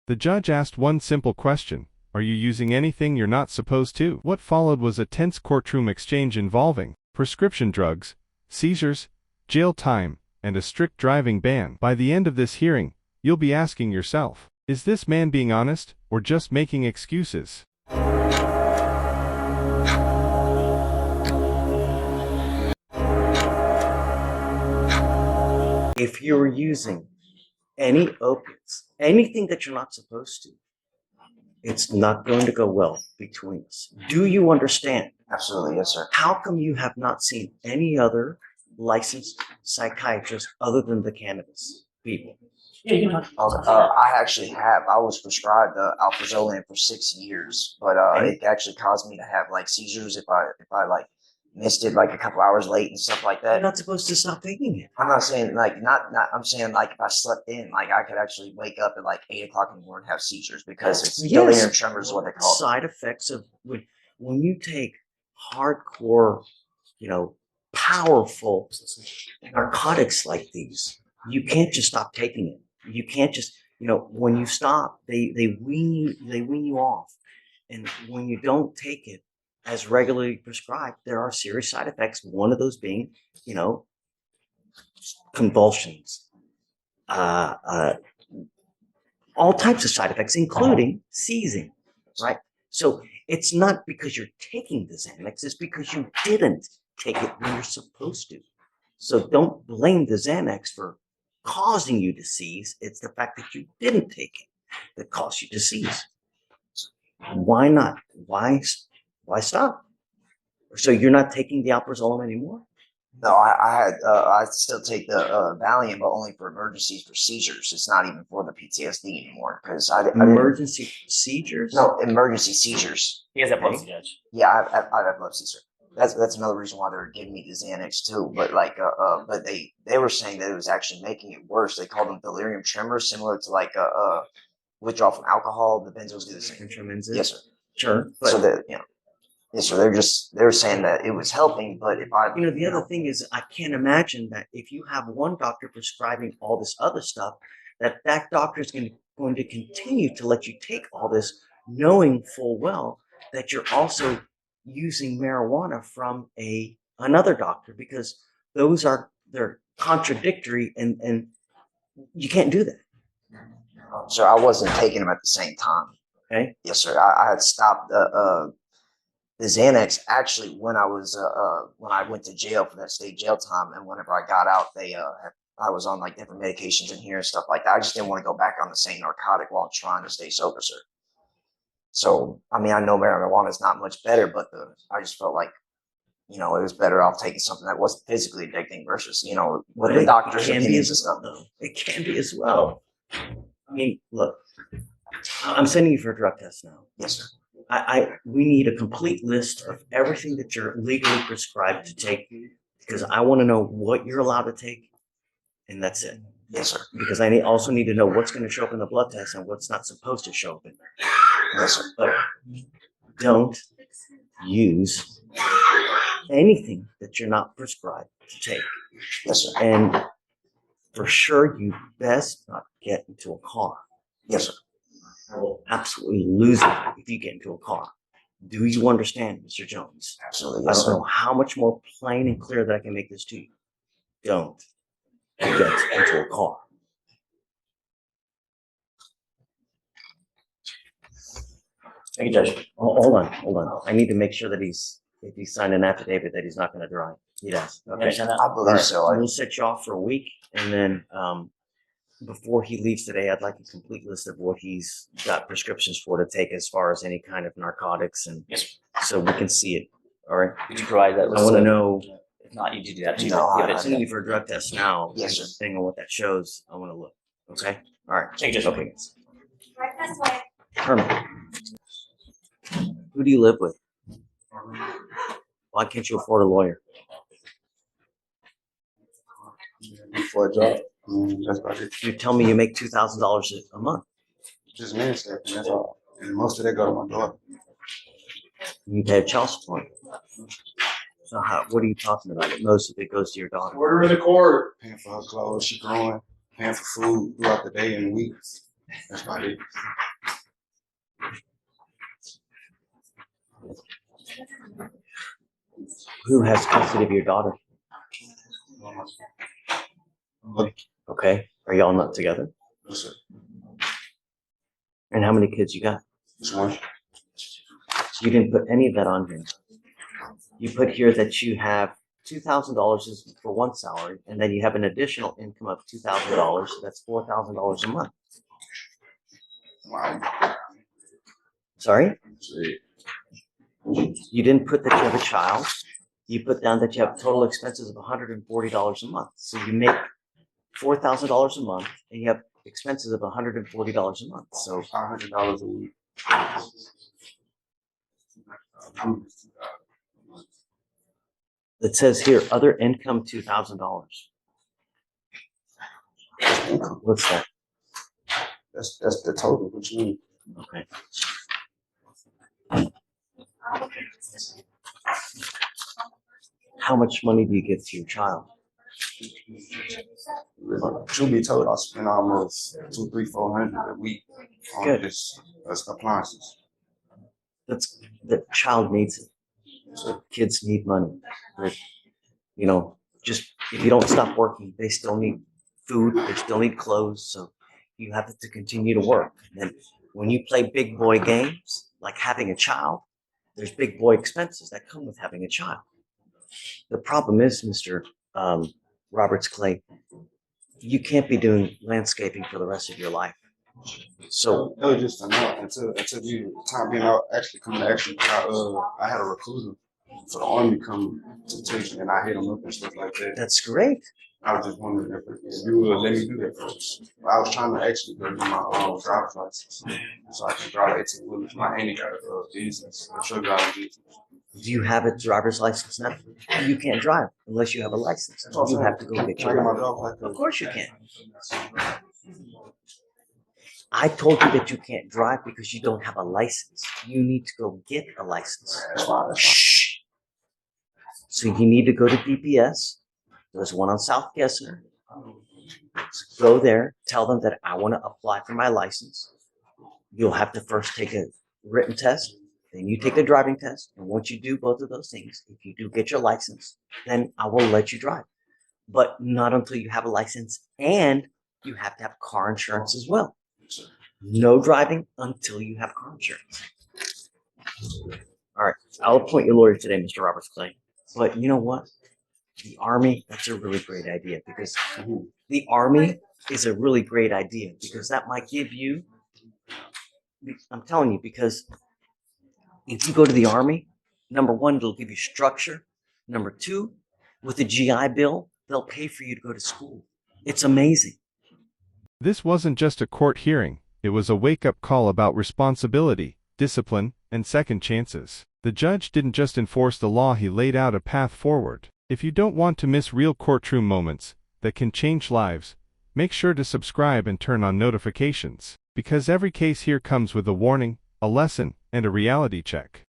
The judge asked one simple question: are you using anything you're not supposed to? What followed was a tense courtroom exchange involving prescription drugs, seizures, jail time, and a strict driving ban. By the end of this hearing, you'll be asking yourself, is this man being honest, or just making excuses? If you're using any opiates, anything that you're not supposed to, it's not going to go well between us. Do you understand? Absolutely, yes, sir. How come you have not seen any other licensed psychiatrist other than the cannabis people? Yeah, you know. I actually have. I was prescribed alprazolam for 6 years, but it actually caused me to have like seizures if I like missed it like a couple hours late and stuff like that. You're not supposed to stop taking it. I'm not saying like not. I'm saying like if I slept in, like I could actually wake up at like 8 o'clock in the morning and have seizures because it's delirium tremors, is what they call it. Side effects of when you take hardcore, powerful narcotics like these, you can't just stop taking it. You can't just, when you stop, they wean you off. And when you don't take it as regularly prescribed, there are serious side effects. One of those being, convulsions, all types of side effects, including seizing, right? So it's not because you're taking the Xanax, it's because you didn't take it when you're supposed to. So don't blame the Xanax for causing you to seize. It's the fact that you didn't take it that caused you to seize. Why not? Why stop? So you're not taking the alprazolam anymore? No, I still take the Valium, but only for emergencies for seizures. It's not even for the PTSD anymore because emergency seizures. No, emergency seizures. He has epilepsy, Judge. Yeah, I have epilepsy, sir. That's another reason why they were giving me the Xanax too. But but they were saying that it was actually making it worse. They called them delirium tremors, similar to like withdrawal from alcohol. The benzos do the same. Yes, sir. Sure. But, so that yes, sir. They were saying that it was helping, but if I the other thing is I can't imagine that if you have one doctor prescribing all this other stuff, that doctor is going to continue to let you take all this, knowing full well that you're also using marijuana from another doctor, because they're contradictory and you can't do that. So I wasn't taking them at the same time. Okay. Yes, sir. I had stopped the Xanax actually when I was when I went to jail for that state jail time, and whenever I got out, I was on like different medications in here and stuff like that. I just didn't want to go back on the same narcotic while trying to stay sober, sir. So I mean, I know marijuana is not much better, but I just felt like it was better off taking something that wasn't physically addicting versus what the doctor's opinions and stuff. It can be as well. I mean, look, I'm sending you for a drug test now. Yes, sir. We need a complete list of everything that you're legally prescribed to take, because I want to know what you're allowed to take, and that's it. Yes, sir. Because I also need to know what's going to show up in the blood test and what's not supposed to show up in there. Yes, sir. But don't use anything that you're not prescribed to take. Yes, sir. And for sure, you best not get into a car. Yes, sir. I will absolutely lose it if you get into a car. Do you understand, Mr. Jones? Absolutely. Yes, Yes, I don't sir. know how much more plain and clear that I can make this to you. Don't get into a car. Thank you, Judge. Hold on. I need to make sure that if he signed an affidavit that he's not going to drive. He does. You Okay. understand that? I believe so. We'll set you off for a week, and then before he leaves today, I'd like a complete list of what he's got prescriptions for to take as far as any kind of narcotics, and Yes. so we can see it. All right. Could you provide that list? I want to know. If not, you do that too. No, Give I'm it to sending me. you for a drug test now. Yes, sir. Depending on what that shows, I want to look. Okay. All right. Thank you, Judge. Okay. Herman, who do you live with? Why can't you afford a lawyer? For a job. That's about it. You tell me you make $2,000 a month. Just minister, and that's all. And most of that go to my daughter. You pay child support. So what are you talking about? Most of it goes to your daughter. Order in the court. Paying for her clothes, she growing, paying for food throughout the day and weeks. That's about it. Who has custody of your daughter? Look, Okay. Are y'all not together? yes, sir. And how many kids you got? Just one. You didn't put any of that on here. You put here that you have $2,000 for one salary, and then you have an additional income of $2,000. So that's $4,000 a month. Wow. Sorry? Shit. You didn't put that you have a child. You put down that you have total expenses of $140 a month. So you make $4,000 a month, and you have expenses of $140 a month. So $500 a week. it says here other income $2,000. What's that? That's the total. What you mean? Okay. How much money do you give to your child? Truth be told, I spend almost $200, $300, $400 a week on Good. this appliances. That's the child needs it. So kids need money. But, you know, just if you don't stop working, they still need food, they still need clothes. So you have to continue to work. And then when you play big boy games, like having a child, there's big boy expenses that come with having a child. The problem is, Mr. Roberts Clay, you can't be doing landscaping for the rest of your life. So That was just enough until you time being out actually coming to action. I had a recruiter for the army come to take me, and I hit him up and stuff like that. that's great. I was just wondering if you would let me do that first. I was trying to actually go do my driver's license so I can drive 18 wheelers. My auntie got a business, a truck driving business. Do you have a driver's license now? You can't drive unless you have a license. You have to go get Can I your get my license. driver's license? Of course you can. I told you that you can't drive because you don't have a license. You need to go get a license. That's fine. Shh. So you need to go to DPS. There's one on South Gessner. Go there, tell them that I want to apply for my license. You'll have to first take a written test, then you take the driving test. And once you do both of those things, if you do get your license, then I will let you drive. But not until you have a license, and you have to have car insurance as well. No driving until you have car insurance. All right, I'll appoint your lawyer today, Mr. Roberts Clay. But you know what? The Army, that's a really great idea because the Army is a really great idea because that might give you, I'm telling you, because if you go to the Army, number one, it'll give you structure. Number two, with the GI Bill, they'll pay for you to go to school. It's amazing. This wasn't just a court hearing, it was a wake-up call about responsibility, discipline, and second chances. The judge didn't just enforce the law, he laid out a path forward. If you don't want to miss real courtroom moments that can change lives, make sure to subscribe and turn on notifications, because every case here comes with a warning, a lesson, and a reality check.